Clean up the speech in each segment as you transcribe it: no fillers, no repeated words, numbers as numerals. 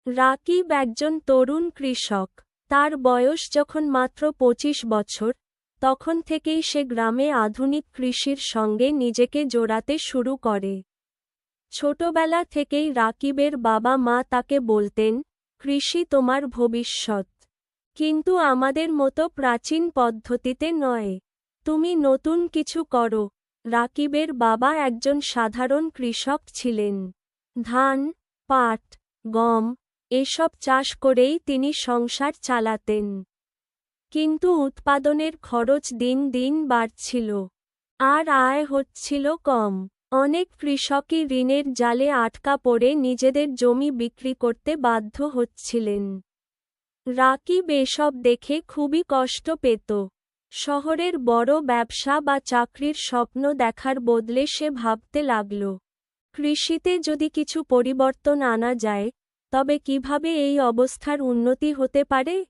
রাকিব একজন তরুণ কৃষক। তার বয়স যখন মাত্র ২৫ বছর, তখন থেকেই সে গ্রামে আধুনিক কৃষির সঙ্গে নিজেকে জোড়াতে শুরু করে। ছোটবেলা থেকেই রাকিবের বাবা-মা তাকে বলতেন, কৃষি তোমার ভবিষ্যৎ। কিন্তু আমাদের মতো প্রাচীন পদ্ধতিতে নয়। তুমি নতুন কিছু করো। রাকিবের বাবা একজন সাধারণ কৃষক ছিলেন। ধান, পাট, গম এসব চাষ করেই তিনি সংসার চালাতেন। কিন্তু উৎপাদনের খরচ দিন দিন বাড়ছিল, আর আয় হচ্ছিল কম। অনেক কৃষকই ঋণের জালে আটকা পড়ে নিজেদের জমি বিক্রি করতে বাধ্য হচ্ছিলেন। রাকিব এসব দেখে খুবই কষ্ট পেত। শহরের বড় ব্যবসা বা চাকরির স্বপ্ন দেখার বদলে সে ভাবতে লাগল, কৃষিতে যদি কিছু পরিবর্তন আনা যায়, তবে কিভাবে এই অবস্থার উন্নতি হতে পারে?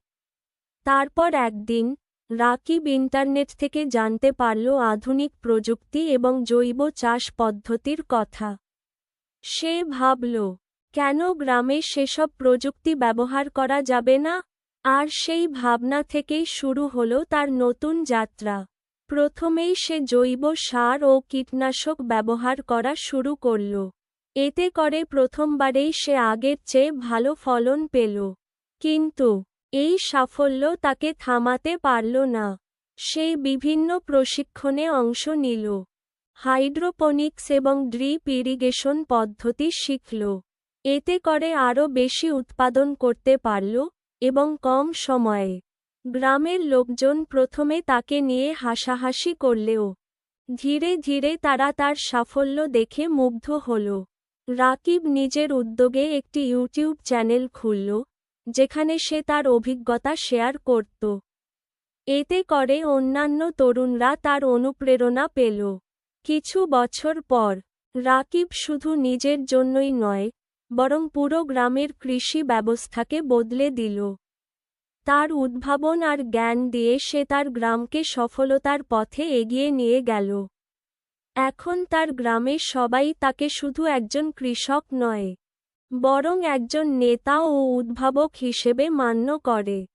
তারপর একদিন রাকিব ইন্টারনেট থেকে জানতে পারল আধুনিক প্রযুক্তি এবং জৈব চাষ পদ্ধতির কথা। সে ভাবল, কেন গ্রামে সেসব প্রযুক্তি ব্যবহার করা যাবে না? আর সেই ভাবনা থেকেই শুরু হলো তার নতুন যাত্রা। প্রথমেই সে জৈব সার ও কীটনাশক ব্যবহার করা শুরু করল। এতে করে প্রথমবারেই সে আগের চেয়ে ভালো ফলন পেল। কিন্তু এই সাফল্য তাকে থামাতে পারল না। সে বিভিন্ন প্রশিক্ষণে অংশ নিল, হাইড্রোপনিক্স এবং ড্রিপ ইরিগেশন পদ্ধতি শিখল। এতে করে আরও বেশি উৎপাদন করতে পারল এবং কম সময়ে। গ্রামের লোকজন প্রথমে তাকে নিয়ে হাসাহাসি করলেও ধীরে ধীরে তারা তার সাফল্য দেখে মুগ্ধ হল। রাকিব নিজের উদ্যোগে একটি ইউটিউব চ্যানেল খুলল, যেখানে সে তার অভিজ্ঞতা শেয়ার করত। এতে করে অন্যান্য তরুণরা তার অনুপ্রেরণা পেল। কিছু বছর পর রাকিব শুধু নিজের জন্যই নয়, বরং পুরো গ্রামের কৃষি ব্যবস্থাকে বদলে দিল। তার উদ্ভাবন আর জ্ঞান দিয়ে সে তার গ্রামকে সফলতার পথে এগিয়ে নিয়ে গেল। এখন তার গ্রামের সবাই তাকে শুধু একজন কৃষক নয়, বরং একজন নেতা ও উদ্ভাবক হিসেবে মান্য করে।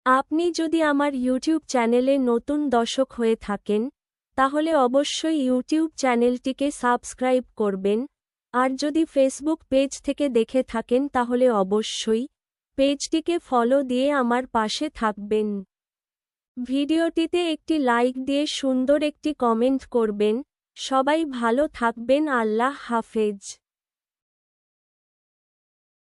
আপনি যদি আমার ইউটিউব চ্যানেলে নতুন দর্শক হয়ে থাকেন, তাহলে অবশ্যই ইউটিউব চ্যানেলটিকে সাবস্ক্রাইব করবেন, আর যদি ফেসবুক পেজ থেকে দেখে থাকেন তাহলে অবশ্যই পেজটিকে ফলো দিয়ে আমার পাশে থাকবেন। ভিডিওটিতে একটি লাইক দিয়ে সুন্দর একটি কমেন্ট করবেন। সবাই ভালো থাকবেন। আল্লাহ হাফেজ।